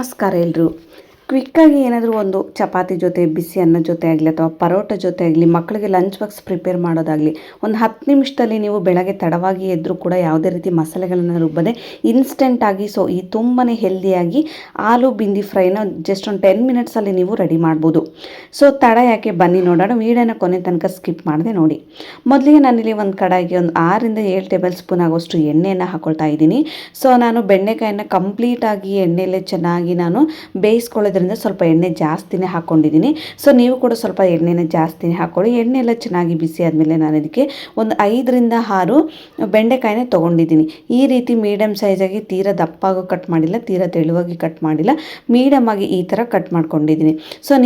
ನಮಸ್ಕಾರ ಎಲ್ರು. ಕ್ವಿಕ್ಕಾಗಿ ಏನಾದರೂ ಒಂದು ಚಪಾತಿ ಜೊತೆ ಬಿಸಿ ಅನ್ನದ ಜೊತೆ ಆಗಲಿ ಅಥವಾ ಪರೋಟ ಜೊತೆ ಆಗಲಿ ಮಕ್ಕಳಿಗೆ ಲಂಚ್ ಬಾಕ್ಸ್ ಪ್ರಿಪೇರ್ ಮಾಡೋದಾಗಲಿ ಒಂದು 10 ನಿಮಿಷದಲ್ಲಿ ನೀವು ಬೆಳಗ್ಗೆ ತಡವಾಗಿ ಎದ್ದರೂ ಕೂಡ ಯಾವುದೇ ರೀತಿ ಮಸಾಲೆಗಳನ್ನು ರುಬ್ಬದೆ ಇನ್ಸ್ಟೆಂಟಾಗಿ ಈ ತುಂಬಾ ಹೆಲ್ದಿಯಾಗಿ ಆಲೂ ಬಿಂದಿ ಫ್ರೈನ ಜಸ್ಟ್ ಒಂದು 10 ಮಿನಿಟ್ಸಲ್ಲಿ ನೀವು ರೆಡಿ ಮಾಡ್ಬೋದು. ತಡ ಯಾಕೆ, ಬನ್ನಿ ನೋಡೋಣ. ವೀಡಿಯೋನ ಕೊನೆ ತನಕ ಸ್ಕಿಪ್ ಮಾಡದೆ ನೋಡಿ. ಮೊದಲಿಗೆ ನಾನಿಲ್ಲಿ ಒಂದು ಕಡಾಯಿಗೆ ಒಂದು 6 ರಿಂದ 7 ಟೇಬಲ್ ಸ್ಪೂನ್ ಆಗೋಷ್ಟು ಎಣ್ಣೆಯನ್ನು ಹಾಕೊಳ್ತಾ ಇದ್ದೀನಿ. ನಾನು ಬೆಂಡೆಕಾಯನ್ನು ಕಂಪ್ಲೀಟಾಗಿ ಎಣ್ಣೆಯಲ್ಲೇ ಚೆನ್ನಾಗಿ ನಾನು ಬೇಯಿಸ್ಕೊಳ್ಳೋದ್ರಿಂದ ಸ್ವಲ್ಪ ಎಣ್ಣೆ ಜಾಸ್ತಿನೇ ಹಾಕ್ಕೊಂಡಿದ್ದೀನಿ. ನೀವು ಕೂಡ ಸ್ವಲ್ಪ ಎಣ್ಣೆನ ಜಾಸ್ತಿನೇ ಹಾಕ್ಕೊಳ್ಳಿ. ಎಣ್ಣೆ ಎಲ್ಲ ಚೆನ್ನಾಗಿ ಬಿಸಿ ಆದಮೇಲೆ ನಾನು ಇದಕ್ಕೆ ಒಂದು 5 ರಿಂದ 6 ಬೆಂಡೆಕಾಯಿನೇ ತೊಗೊಂಡಿದ್ದೀನಿ. ಈ ರೀತಿ ಮೀಡಿಯಮ್ ಸೈಜಾಗಿ ತೀರಾ ದಪ್ಪಾಗೂ ಕಟ್ ಮಾಡಿಲ್ಲ, ತೀರಾ ತೆಳುವಾಗಿ ಕಟ್ ಮಾಡಿಲ್ಲ, ಮೀಡಿಯಮ್ ಆಗಿ ಈ ಥರ ಕಟ್ ಮಾಡ್ಕೊಂಡಿದ್ದೀನಿ.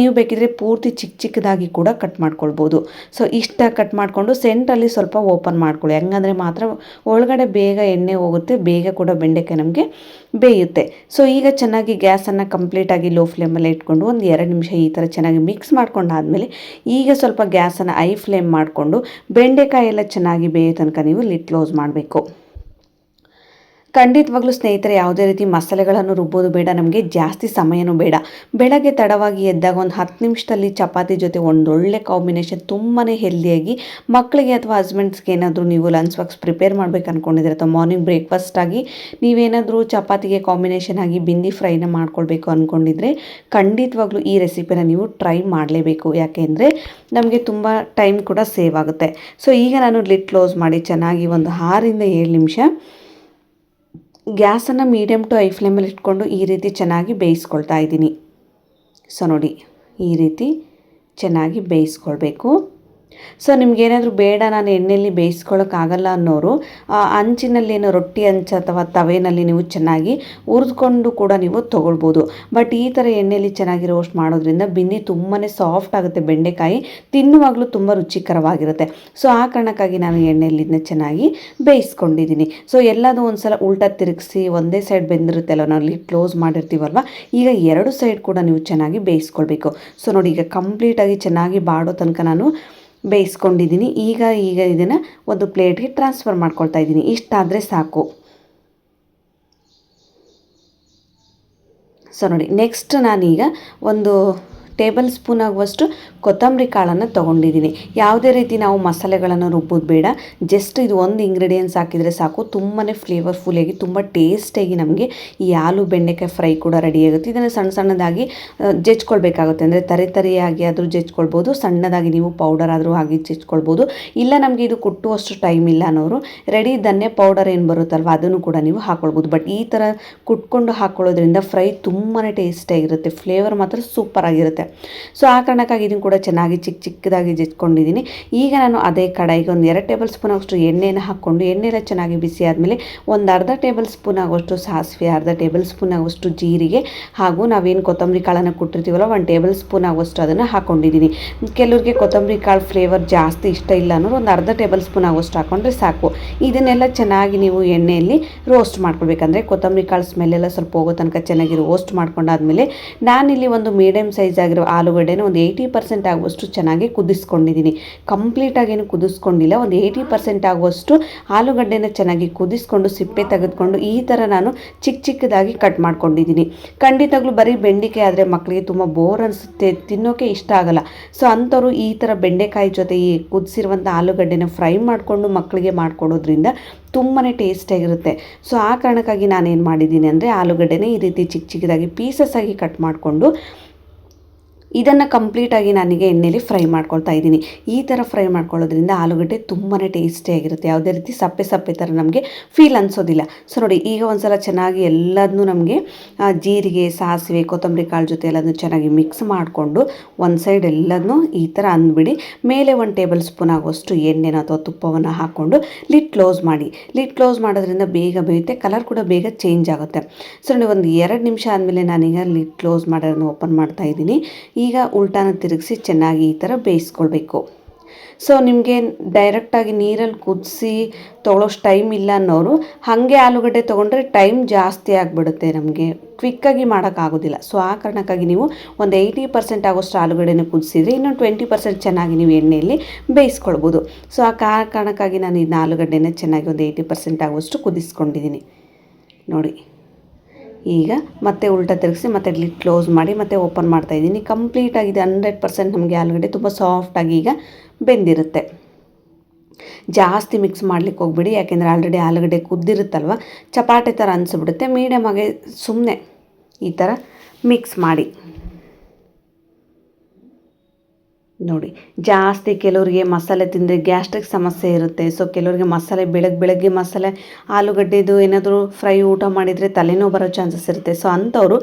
ನೀವು ಬೇಕಿದ್ರೆ ಪೂರ್ತಿ ಚಿಕ್ಕ ಚಿಕ್ಕದಾಗಿ ಕೂಡ ಕಟ್ ಮಾಡ್ಕೊಳ್ಬೋದು. ಇಷ್ಟ ಕಟ್ ಮಾಡಿಕೊಂಡು ಸೆಂಟ್ರಲ್ಲಿ ಸ್ವಲ್ಪ ಓಪನ್ ಮಾಡ್ಕೊಳ್ಳಿ. ಹಂಗಂದರೆ ಮಾತ್ರ ಒಳಗಡೆ ಬೇಗ ಎಣ್ಣೆ ಹೋಗುತ್ತೆ, ಬೇಗ ಕೂಡ ಬೆಂಡೆಕಾಯಿ ನಮಗೆ ಬೇಯುತ್ತೆ. ಈಗ ಚೆನ್ನಾಗಿ ಗ್ಯಾಸನ್ನು ಕಂಪ್ಲೀಟಾಗಿ ಲೋ ಫ್ಲೇಮಲ್ಲಿ ಇಟ್ಕೊಂಡು ಒಂದು 2 ನಿಮಿಷ ಈ ಥರ ಚೆನ್ನಾಗಿ ಮಿಕ್ಸ್ ಮಾಡ್ಕೊಂಡಾದಮೇಲೆ ಈಗ ಸ್ವಲ್ಪ ಗ್ಯಾಸನ್ನು ಹೈ ಫ್ಲೇಮ್ ಮಾಡಿಕೊಂಡು ಬೆಂಡೆಕಾಯಿ ಎಲ್ಲ ಚೆನ್ನಾಗಿ ಬೇಯೋ ತನಕ ನೀವು ಲಿಡ್ ಕ್ಲೋಸ್ ಮಾಡಬೇಕು. ಖಂಡಿತವಾಗ್ಲೂ ಸ್ನೇಹಿತರೆ, ಯಾವುದೇ ರೀತಿ ಮಸಾಲೆಗಳನ್ನು ರುಬ್ಬೋದು ಬೇಡ, ನಮಗೆ ಜಾಸ್ತಿ ಸಮಯನೂ ಬೇಡ. ಬೆಳಗ್ಗೆ ತಡವಾಗಿ ಎದ್ದಾಗ ಒಂದು 10 ನಿಮಿಷದಲ್ಲಿ ಚಪಾತಿ ಜೊತೆ ಒಂದೊಳ್ಳೆ ಕಾಂಬಿನೇಷನ್, ತುಂಬಾ ಹೆಲ್ದಿಯಾಗಿ ಮಕ್ಕಳಿಗೆ ಅಥವಾ ಹಸ್ಬೆಂಡ್ಸ್ಗೆ ಏನಾದರೂ ನೀವು ಲಂಚ್ ಬಾಕ್ಸ್ ಪ್ರಿಪೇರ್ ಮಾಡಬೇಕು ಅಂದ್ಕೊಂಡಿದ್ರೆ ಅಥವಾ ಮಾರ್ನಿಂಗ್ ಬ್ರೇಕ್ಫಾಸ್ಟ್ ಆಗಿ ನೀವೇನಾದರೂ ಚಪಾತಿಗೆ ಕಾಂಬಿನೇಷನ್ ಆಗಿ ಬಿಂದಿ ಫ್ರೈನ ಮಾಡ್ಕೊಳ್ಬೇಕು ಅಂದ್ಕೊಂಡಿದ್ರೆ ಖಂಡಿತವಾಗ್ಲೂ ಈ ರೆಸಿಪಿನ ನೀವು ಟ್ರೈ ಮಾಡಲೇಬೇಕು. ಯಾಕೆಂದರೆ ನಮಗೆ ತುಂಬ ಟೈಮ್ ಕೂಡ ಸೇವ್ ಆಗುತ್ತೆ. ಈಗ ನಾನು ಲಿಡ್ ಕ್ಲೋಸ್ ಮಾಡಿ ಚೆನ್ನಾಗಿ ಒಂದು 6 ರಿಂದ 7 ನಿಮಿಷ ಗ್ಯಾಸನ್ನು ಮೀಡಿಯಮ್ ಟು ಹೈ ಫ್ಲೇಮಲ್ಲಿ ಇಟ್ಕೊಂಡು ಈ ರೀತಿ ಚೆನ್ನಾಗಿ ಬೇಯಿಸ್ಕೊಳ್ತಾ ಇದ್ದೀನಿ. ನೋಡಿ, ಈ ರೀತಿ ಚೆನ್ನಾಗಿ ಬೇಯಿಸ್ಕೊಳ್ಬೇಕು. ನಿಮಗೇನಾದರೂ ಬೇಡ, ನಾನು ಎಣ್ಣೆಯಲ್ಲಿ ಬೇಯಿಸ್ಕೊಳ್ಳೋಕ್ಕಾಗಲ್ಲ ಅನ್ನೋರು ಅಂಚಿನಲ್ಲೇನೋ ರೊಟ್ಟಿ ಹಂಚು ಅಥವಾ ತವೆನಲ್ಲಿ ನೀವು ಚೆನ್ನಾಗಿ ಹುರಿದ್ಕೊಂಡು ಕೂಡ ನೀವು ತೊಗೊಳ್ಬೋದು. ಬಟ್ ಈ ಥರ ಎಣ್ಣೆಯಲ್ಲಿ ಚೆನ್ನಾಗಿ ರೋಸ್ಟ್ ಮಾಡೋದ್ರಿಂದ ಬಿಂದಿ ತುಂಬಾ ಸಾಫ್ಟ್ ಆಗುತ್ತೆ, ಬೆಂಡೆಕಾಯಿ ತಿನ್ನುವಾಗಲೂ ತುಂಬ ರುಚಿಕರವಾಗಿರುತ್ತೆ. ಆ ಕಾರಣಕ್ಕಾಗಿ ನಾನು ಎಣ್ಣೆಯಲ್ಲಿ ಇದನ್ನ ಚೆನ್ನಾಗಿ ಬೇಯಿಸ್ಕೊಂಡಿದ್ದೀನಿ. ಎಲ್ಲದೂ ಒಂದು ಸಲ ಉಲ್ಟಾ ತಿರುಗಿಸಿ ಒಂದೇ ಸೈಡ್ ಬೆಂದಿರುತ್ತೆ ಅಲ್ಲ, ನಾವು ಲಿಡ್ ಕ್ಲೋಸ್ ಮಾಡಿರ್ತೀವಲ್ವ, ಈಗ 2 ಸೈಡ್ ಕೂಡ ನೀವು ಚೆನ್ನಾಗಿ ಬೇಯಿಸ್ಕೊಳ್ಬೇಕು. ನೋಡಿ, ಈಗ ಕಂಪ್ಲೀಟಾಗಿ ಚೆನ್ನಾಗಿ ಬಾಡೋ ತನಕ ನಾನು ಬೇಯಿಸ್ಕೊಂಡಿದ್ದೀನಿ. ಈಗ ಇದನ್ನು ಒಂದು ಪ್ಲೇಟ್ಗೆ ಟ್ರಾನ್ಸ್ಫರ್ ಮಾಡ್ಕೊಳ್ತಾ ಇದ್ದೀನಿ. ಇಷ್ಟಾದರೆ ಸಾಕು. ನೋಡಿ, ನೆಕ್ಸ್ಟ್ ನಾನೀಗ ಒಂದು ಟೇಬಲ್ ಸ್ಪೂನ್ ಆಗುವಷ್ಟು ಕೊತ್ತಂಬರಿ ಕಾಳನ್ನು ತೊಗೊಂಡಿದ್ದೀನಿ. ಯಾವುದೇ ರೀತಿ ನಾವು ಮಸಾಲೆಗಳನ್ನು ರುಬ್ಬೋದು ಬೇಡ, ಜಸ್ಟ್ ಇದು ಒಂದು ಇಂಗ್ರೀಡಿಯೆಂಟ್ಸ್ ಹಾಕಿದರೆ ಸಾಕು. ತುಂಬಾ ಫ್ಲೇವರ್ಫುಲ್ಲಾಗಿ ತುಂಬ ಟೇಸ್ಟಿಯಾಗಿ ನಮಗೆ ಈ ಆಲೂ ಬೆಂಡೆಕಾಯಿ ಫ್ರೈ ಕೂಡ ರೆಡಿಯಾಗುತ್ತೆ. ಇದನ್ನು ಸಣ್ಣ ಸಣ್ಣದಾಗಿ ಜಜ್ಕೊಳ್ಬೇಕಾಗುತ್ತೆ, ಅಂದರೆ ತರಿಯಾಗಿ ಆದರೂ ಜಜ್ಕೊಳ್ಬೋದು, ಸಣ್ಣದಾಗಿ ನೀವು ಪೌಡರ್ ಆದರೂ ಹಾಕಿ ಜಜ್ಕೊಳ್ಬೋದು. ಇಲ್ಲ ನಮಗೆ ಇದು ಕುಟ್ಟುವಷ್ಟು ಟೈಮ್ ಇಲ್ಲ ಅನ್ನೋರು ರೆಡಿ ಧನ್ಯ ಪೌಡರ್ ಏನು ಬರುತ್ತಲ್ವ ಅದನ್ನು ಕೂಡ ನೀವು ಹಾಕ್ಕೊಳ್ಬೋದು. ಬಟ್ ಈ ಥರ ಕುಟ್ಕೊಂಡು ಹಾಕ್ಕೊಳ್ಳೋದ್ರಿಂದ ಫ್ರೈ ತುಂಬಾ ಟೇಸ್ಟಿಯಾಗಿರುತ್ತೆ, ಫ್ಲೇವರ್ ಮಾತ್ರ ಸೂಪರ್ ಆಗಿರುತ್ತೆ. ಆ ಕಾರಣಕ್ಕಾಗಿ ಇದನ್ನು ಕೂಡ ಚೆನ್ನಾಗಿ ಚಿಕ್ಕದಾಗಿ ಜಜ್ಕೊಂಡಿದ್ದೀನಿ. ಈಗ ನಾನು ಅದೇ ಕಡಾಯಿಗೆ ಒಂದು 2 ಟೇಬಲ್ ಸ್ಪೂನ್ ಆಗೋಷ್ಟು ಎಣ್ಣೆಯನ್ನು ಹಾಕ್ಕೊಂಡು ಎಣ್ಣೆ ಎಲ್ಲ ಚೆನ್ನಾಗಿ ಬಿಸಿ ಆದಮೇಲೆ ಒಂದು ಅರ್ಧ ಟೇಬಲ್ ಸ್ಪೂನ್ ಆಗೋಷ್ಟು ಸಾಸಿವೆ, ಅರ್ಧ ಟೇಬಲ್ ಸ್ಪೂನ್ ಆಗೋಷ್ಟು ಜೀರಿಗೆ ಹಾಗೂ ನಾವೇನು ಕೊತ್ತಂಬರಿ ಕಾಳನ್ನು ಕುಟ್ಟಿರ್ತೀವಲ್ಲ 1 ಟೇಬಲ್ ಸ್ಪೂನ್ ಆಗೋಷ್ಟು ಅದನ್ನು ಹಾಕ್ಕೊಂಡಿದ್ದೀನಿ. ಕೆಲವರಿಗೆ ಕೊತ್ತಂಬರಿ ಕಾಳು ಫ್ಲೇವರ್ ಜಾಸ್ತಿ ಇಷ್ಟ ಇಲ್ಲ ಅನ್ನೋರು ಒಂದು ಅರ್ಧ ಟೇಬಲ್ ಸ್ಪೂನ್ ಆಗೋಷ್ಟು ಹಾಕ್ಕೊಂಡ್ರೆ ಸಾಕು. ಇದನ್ನೆಲ್ಲ ಚೆನ್ನಾಗಿ ನೀವು ಎಣ್ಣೆಯಲ್ಲಿ ರೋಸ್ಟ್ ಮಾಡ್ಕೊಳ್ಬೇಕಂದ್ರೆ ಕೊತ್ತಂಬರಿ ಕಾಳು ಸ್ಮೆಲ್ಲೆಲ್ಲ ಸ್ವಲ್ಪ ಹೋಗೋ ತನಕ ಚೆನ್ನಾಗಿ ರೋಸ್ಟ್ ಮಾಡ್ಕೊಂಡಾದ್ಮೇಲೆ ನಾನಿಲ್ಲಿ ಒಂದು ಮೀಡಿಯಮ್ ಸೈಜ್ ಆಗಿರೋ ಆಲೂಗಡ್ಡೆನ ಒಂದು 80% ಆಗುವಷ್ಟು ಚೆನ್ನಾಗಿ ಕುದಿಸ್ಕೊಂಡಿದ್ದೀನಿ. ಕಂಪ್ಲೀಟಾಗೇನು ಕುದಿಸ್ಕೊಂಡಿಲ್ಲ, ಒಂದು 80% ಆಗುವಷ್ಟು ಆಲೂಗಡ್ಡೆನ ಚೆನ್ನಾಗಿ ಕುದಿಸ್ಕೊಂಡು ಸಿಪ್ಪೆ ತೆಗೆದುಕೊಂಡು ಈ ಥರ ನಾನು ಚಿಕ್ಕದಾಗಿ ಕಟ್ ಮಾಡ್ಕೊಂಡಿದ್ದೀನಿ. ಖಂಡಿತವಾಗ್ಲೂ ಬರೀ ಬೆಂಡೆಕಾಯಿ ಆದರೆ ಮಕ್ಕಳಿಗೆ ತುಂಬ ಬೋರ್ ಅನಿಸುತ್ತೆ, ತಿನ್ನೋಕೆ ಇಷ್ಟ ಆಗಲ್ಲ. ಅಂಥವ್ರು ಈ ಥರ ಬೆಂಡೆಕಾಯಿ ಜೊತೆ ಈ ಕುದಿಸಿರುವಂಥ ಆಲೂಗಡ್ಡೆನ ಫ್ರೈ ಮಾಡಿಕೊಂಡು ಮಕ್ಕಳಿಗೆ ಮಾಡಿಕೊಡೋದ್ರಿಂದ ತುಂಬಾ ಟೇಸ್ಟಿಯಾಗಿರುತ್ತೆ. ಆ ಕಾರಣಕ್ಕಾಗಿ ನಾನೇನು ಮಾಡಿದ್ದೀನಿ ಅಂದರೆ ಆಲೂಗಡ್ಡೆನ ಈ ರೀತಿ ಚಿಕ್ಕದಾಗಿ ಪೀಸಸ್ ಆಗಿ ಕಟ್ ಮಾಡಿಕೊಂಡು ಇದನ್ನು ಕಂಪ್ಲೀಟಾಗಿ ನನಗೆ ಎಣ್ಣೆಯಲ್ಲಿ ಫ್ರೈ ಮಾಡ್ಕೊಳ್ತಾ ಇದ್ದೀನಿ. ಈ ಥರ ಫ್ರೈ ಮಾಡ್ಕೊಳ್ಳೋದ್ರಿಂದ ಆಲೂಗಡ್ಡೆ ತುಂಬಾ ಟೇಸ್ಟಿಯಾಗಿರುತ್ತೆ, ಯಾವುದೇ ರೀತಿ ಸಪ್ಪೆ ಥರ ನಮಗೆ ಫೀಲ್ ಅನಿಸೋದಿಲ್ಲ. ನೋಡಿ, ಈಗ ಒಂದ್ಸಲ ಚೆನ್ನಾಗಿ ಎಲ್ಲದನ್ನೂ ನಮಗೆ ಜೀರಿಗೆ, ಸಾಸಿವೆ, ಕೊತ್ತಂಬರಿ ಕಾಳು ಜೊತೆ ಎಲ್ಲದನ್ನೂ ಚೆನ್ನಾಗಿ ಮಿಕ್ಸ್ ಮಾಡಿಕೊಂಡು ಒಂದು ಸೈಡ್ ಎಲ್ಲದನ್ನೂ ಈ ಥರ ಅಂದ್ಬಿಡಿ. ಮೇಲೆ 1 ಟೇಬಲ್ ಸ್ಪೂನ್ ಆಗುವಷ್ಟು ಎಣ್ಣೆನ ಅಥವಾ ತುಪ್ಪವನ್ನು ಹಾಕ್ಕೊಂಡು ಲಿಡ್ ಕ್ಲೋಸ್ ಮಾಡಿ. ಲಿಡ್ ಕ್ಲೋಸ್ ಮಾಡೋದ್ರಿಂದ ಬೇಗ ಬೇಯುತ್ತೆ, ಕಲರ್ ಕೂಡ ಬೇಗ ಚೇಂಜ್ ಆಗುತ್ತೆ. ನೋಡಿ, ಒಂದು 2 ನಿಮಿಷ ಆದಮೇಲೆ ನಾನೀಗ ಲಿಡ್ ಕ್ಲೋಸ್ ಮಾಡೋದನ್ನು ಓಪನ್ ಮಾಡ್ತಾ ಇದ್ದೀನಿ. ಈಗ ಉಲ್ಟಾನ ತಿರುಗಿಸಿ ಚೆನ್ನಾಗಿ ಈ ಥರ ಬೇಯಿಸ್ಕೊಳ್ಬೇಕು. ನಿಮಗೆ ಡೈರೆಕ್ಟಾಗಿ ನೀರಲ್ಲಿ ಕುದಿಸಿ ತೊಗೊಳ್ಳೋಷ್ಟು ಟೈಮ್ ಇಲ್ಲ ಅನ್ನೋರು ಹಾಗೆ ಆಲೂಗಡ್ಡೆ ತೊಗೊಂಡ್ರೆ ಟೈಮ್ ಜಾಸ್ತಿ ಆಗಿಬಿಡುತ್ತೆ, ನಮಗೆ ಕ್ವಿಕ್ಕಾಗಿ ಮಾಡೋಕ್ಕಾಗೋದಿಲ್ಲ. ಆ ಕಾರಣಕ್ಕಾಗಿ ನೀವು ಒಂದು 80% ಆಗೋಷ್ಟು ಆಲೂಗಡ್ಡೆನ ಕುದಿಸಿದ್ರೆ ಇನ್ನೊಂದು 20% ಚೆನ್ನಾಗಿ ನೀವು ಎಣ್ಣೆಯಲ್ಲಿ ಬೇಯಿಸ್ಕೊಳ್ಬೋದು. ಆ ಕಾರಣಕ್ಕಾಗಿ ನಾನು ಇದನ್ನ ಆಲೂಗಡ್ಡೆನ ಚೆನ್ನಾಗಿ ಒಂದು 80% ಆಗುವಷ್ಟು ಕುದಿಸ್ಕೊಂಡಿದ್ದೀನಿ. ನೋಡಿ, ಈಗ ಮತ್ತೆ ಉಲ್ಟಾ ತಿರುಗಿಸಿ ಮತ್ತೆ ಲಿಡ್ ಕ್ಲೋಸ್ ಮಾಡಿ ಮತ್ತೆ ಓಪನ್ ಮಾಡ್ತಾಯಿದ್ದೀನಿ. ಕಂಪ್ಲೀಟಾಗಿದೆ 100% ನಮಗೆ ಆಲೂಗಡ್ಡೆ ತುಂಬ ಸಾಫ್ಟಾಗಿ ಈಗ ಬೆಂದಿರುತ್ತೆ. ಜಾಸ್ತಿ ಮಿಕ್ಸ್ ಮಾಡ್ಲಿಕ್ಕೆ ಹೋಗ್ಬಿಡಿ, ಯಾಕೆಂದರೆ ಆಲ್ರೆಡಿ ಆಲೂಗಡ್ಡೆ ಕುದ್ದಿರುತ್ತಲ್ವ, ಚಪಾತಿ ಥರ ಅನಿಸ್ಬಿಡುತ್ತೆ. ಮೀಡಿಯಮಾಗಿ ಸುಮ್ಮನೆ ಈ ಥರ ಮಿಕ್ಸ್ ಮಾಡಿ ನೋಡಿ. ಜಾಸ್ತಿ ಕೆಲವರಿಗೆ ಮಸಾಲೆ ತಿಂದರೆ ಗ್ಯಾಸ್ಟ್ರಿಕ್ ಸಮಸ್ಯೆ ಇರುತ್ತೆ. ಸೊ ಕೆಲವರಿಗೆ ಮಸಾಲೆ ಬೆಳಗ್ಗೆ ಮಸಾಲೆ ಆಲೂಗಡ್ಡೆದು ಏನಾದರೂ ಫ್ರೈ ಊಟ ಮಾಡಿದರೆ ತಲೆನೋವು ಬರೋ ಚಾನ್ಸಸ್ ಇರುತ್ತೆ. ಸೊ ಅಂಥವರು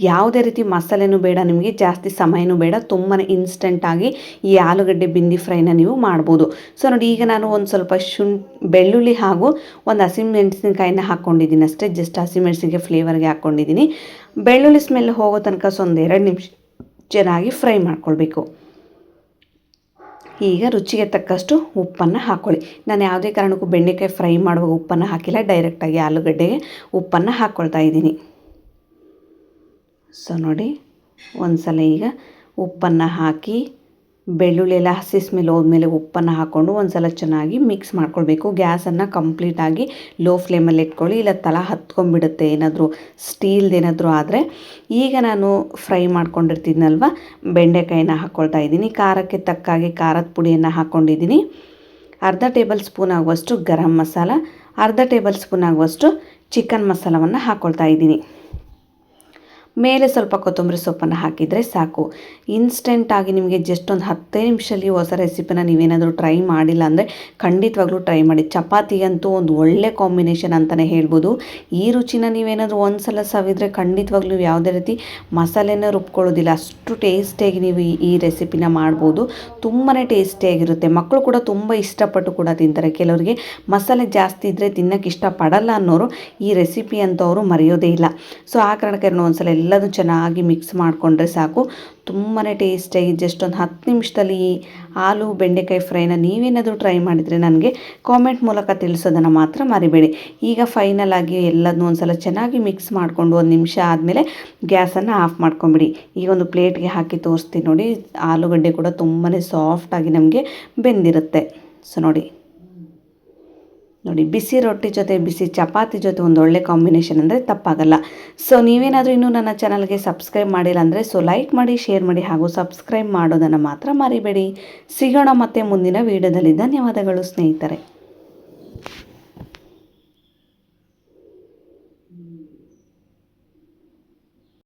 ಯಾವುದೇ ರೀತಿ ಮಸಾಲೆನೂ ಬೇಡ, ನಿಮಗೆ ಜಾಸ್ತಿ ಸಮಯನೂ ಬೇಡ, ತುಂಬಾ ಇನ್ಸ್ಟೆಂಟಾಗಿ ಈ ಆಲೂಗಡ್ಡೆ ಬಿಂದಿ ಫ್ರೈನ ನೀವು ಮಾಡ್ಬೋದು. ಸೊ ನೋಡಿ, ಈಗ ನಾನು ಒಂದು ಸ್ವಲ್ಪ ಬೆಳ್ಳುಳ್ಳಿ ಹಾಗೂ ಒಂದು ಹಸಿಮೆಣಸಿನಕಾಯಿನ ಹಾಕ್ಕೊಂಡಿದ್ದೀನಿ ಅಷ್ಟೇ. ಜಸ್ಟ್ ಹಸಿಮೆಣಸಿನಕಾಯಿ ಫ್ಲೇವರ್ಗೆ ಹಾಕ್ಕೊಂಡಿದ್ದೀನಿ. ಬೆಳ್ಳುಳ್ಳಿ ಸ್ಮೆಲ್ ಹೋಗೋ ತನಕ ಒಂದು 2 ನಿಮಿಷ ಚೆನ್ನಾಗಿ ಫ್ರೈ ಮಾಡ್ಕೊಳ್ಬೇಕು. ಈಗ ರುಚಿಗೆ ತಕ್ಕಷ್ಟು ಉಪ್ಪನ್ನು ಹಾಕ್ಕೊಳ್ಳಿ. ನಾನು ಯಾವುದೇ ಕಾರಣಕ್ಕೂ ಬೆಂಡೆಕಾಯಿ ಫ್ರೈ ಮಾಡುವಾಗ ಉಪ್ಪನ್ನು ಹಾಕಿಲ್ಲ, ಡೈರೆಕ್ಟಾಗಿ ಆಲೂಗಡ್ಡೆಗೆ ಉಪ್ಪನ್ನು ಹಾಕ್ಕೊಳ್ತಾ ಇದ್ದೀನಿ. ಸೊ ನೋಡಿ, ಒಂದು ಸಲ ಈಗ ಉಪ್ಪನ್ನು ಹಾಕಿ ಬೆಳ್ಳುಳ್ಳಿ ಎಲ್ಲ ಹಸಿ ಸ್ಮೆಲ್ ಹೋದ್ಮೇಲೆ ಉಪ್ಪನ್ನು ಹಾಕ್ಕೊಂಡು ಒಂದು ಸಲ ಚೆನ್ನಾಗಿ ಮಿಕ್ಸ್ ಮಾಡ್ಕೊಳ್ಬೇಕು. ಗ್ಯಾಸನ್ನು ಕಂಪ್ಲೀಟಾಗಿ ಲೋ ಫ್ಲೇಮಲ್ಲಿ ಇಟ್ಕೊಳ್ಳಿ, ಇಲ್ಲ ತಳ ಹತ್ಕೊಂಡ್ಬಿಡುತ್ತೆ ಏನಾದರೂ ಸ್ಟೀಲ್ದು ಏನಾದರೂ ಆದರೆ. ಈಗ ನಾನು ಫ್ರೈ ಮಾಡ್ಕೊಂಡಿರ್ತೀನಲ್ವ ಬೆಂಡೆಕಾಯಿನ ಹಾಕ್ಕೊಳ್ತಾ ಇದ್ದೀನಿ. ಖಾರಕ್ಕೆ ತಕ್ಕಾಗಿ ಖಾರದ ಪುಡಿಯನ್ನು ಹಾಕ್ಕೊಂಡಿದ್ದೀನಿ. ಅರ್ಧ ಟೇಬಲ್ ಸ್ಪೂನ್ ಆಗುವಷ್ಟು ಗರಂ ಮಸಾಲ, ಅರ್ಧ ಟೇಬಲ್ ಸ್ಪೂನ್ ಆಗುವಷ್ಟು ಚಿಕನ್ ಮಸಾಲವನ್ನು ಹಾಕ್ಕೊಳ್ತಾ ಇದ್ದೀನಿ. ಮೇಲೆ ಸ್ವಲ್ಪ ಕೊತ್ತಂಬರಿ ಸೊಪ್ಪನ್ನು ಹಾಕಿದರೆ ಸಾಕು. ಇನ್ಸ್ಟೆಂಟಾಗಿ ನಿಮಗೆ ಜಸ್ಟ್ ಒಂದು 10 ನಿಮಿಷದಲ್ಲಿ ಹೊಸ ರೆಸಿಪಿನ ನೀವೇನಾದರೂ ಟ್ರೈ ಮಾಡಿಲ್ಲ ಅಂದರೆ ಖಂಡಿತವಾಗ್ಲೂ ಟ್ರೈ ಮಾಡಿ. ಚಪಾತಿಗಂತೂ ಒಂದು ಒಳ್ಳೆ ಕಾಂಬಿನೇಷನ್ ಅಂತಲೇ ಹೇಳ್ಬೋದು. ಈ ರುಚಿನ ನೀವೇನಾದರೂ ಒಂದು ಸಲ ಸವಿದ್ರೆ ಖಂಡಿತವಾಗ್ಲೂ ಯಾವುದೇ ರೀತಿ ಮಸಾಲೆನ ರುಬ್ಕೊಳ್ಳೋದಿಲ್ಲ, ಅಷ್ಟು ಟೇಸ್ಟಿಯಾಗಿ ನೀವು ಈ ರೆಸಿಪಿನ ಮಾಡ್ಬೋದು. ತುಂಬಾ ಟೇಸ್ಟಿಯಾಗಿರುತ್ತೆ. ಮಕ್ಕಳು ಕೂಡ ತುಂಬ ಇಷ್ಟಪಟ್ಟು ಕೂಡ ತಿಂತಾರೆ. ಕೆಲವರಿಗೆ ಮಸಾಲೆ ಜಾಸ್ತಿ ಇದ್ದರೆ ತಿನ್ನೋಕ್ಕೆ ಇಷ್ಟಪಡಲ್ಲ ಅನ್ನೋರು ಈ ರೆಸಿಪಿ ಅಂತವರು ಮರೆಯೋದೇ ಇಲ್ಲ. ಸೊ ಆ ಕಾರಣಕ್ಕೆ ಒಂದ್ಸಲ ಎಲ್ಲದೂ ಚೆನ್ನಾಗಿ ಮಿಕ್ಸ್ ಮಾಡಿಕೊಂಡ್ರೆ ಸಾಕು. ತುಂಬಾ ಟೇಸ್ಟಿಯಾಗಿ ಜಸ್ಟ್ ಒಂದು 10 ನಿಮಿಷದಲ್ಲಿ ಈ ಆಲೂ ಬೆಂಡೆಕಾಯಿ ಫ್ರೈನ ನೀವೇನಾದರೂ ಟ್ರೈ ಮಾಡಿದರೆ ನನಗೆ ಕಾಮೆಂಟ್ ಮೂಲಕ ತಿಳಿಸೋದನ್ನು ಮಾತ್ರ ಮರಿಬೇಡಿ. ಈಗ ಫೈನಲ್ ಆಗಿ ಎಲ್ಲದನ್ನೂ ಒಂದು ಸಲ ಚೆನ್ನಾಗಿ ಮಿಕ್ಸ್ ಮಾಡಿಕೊಂಡು 1 ನಿಮಿಷ ಆದಮೇಲೆ ಗ್ಯಾಸನ್ನು ಆಫ್ ಮಾಡ್ಕೊಂಬಿಡಿ. ಈಗ ಒಂದು ಪ್ಲೇಟ್ಗೆ ಹಾಕಿ ತೋರಿಸ್ತೀನಿ ನೋಡಿ. ಆಲೂಗಡ್ಡೆ ಕೂಡ ತುಂಬಾ ಸಾಫ್ಟಾಗಿ ನಮಗೆ ಬೆಂದಿರುತ್ತೆ. ಸೊ ನೋಡಿ, ಬಿಸಿ ರೊಟ್ಟಿ ಜೊತೆ ಬಿಸಿ ಚಪಾತಿ ಜೊತೆ ಒಂದು ಒಳ್ಳೆ ಕಾಂಬಿನೇಷನ್ ಅಂದರೆ ತಪ್ಪಾಗಲ್ಲ. ಸೊ ನೀವೇನಾದರೂ ಇನ್ನೂ ನನ್ನ ಚಾನಲ್ಗೆ ಸಬ್ಸ್ಕ್ರೈಬ್ ಮಾಡಿಲ್ಲ ಅಂದರೆ ಲೈಕ್ ಮಾಡಿ, ಶೇರ್ ಮಾಡಿ ಹಾಗೂ ಸಬ್ಸ್ಕ್ರೈಬ್ ಮಾಡೋದನ್ನು ಮಾತ್ರ ಮರಿಬೇಡಿ. ಸಿಗೋಣ ಮತ್ತೆ ಮುಂದಿನ ವೀಡಿಯೋದಲ್ಲಿ. ಧನ್ಯವಾದಗಳು ಸ್ನೇಹಿತರೆ.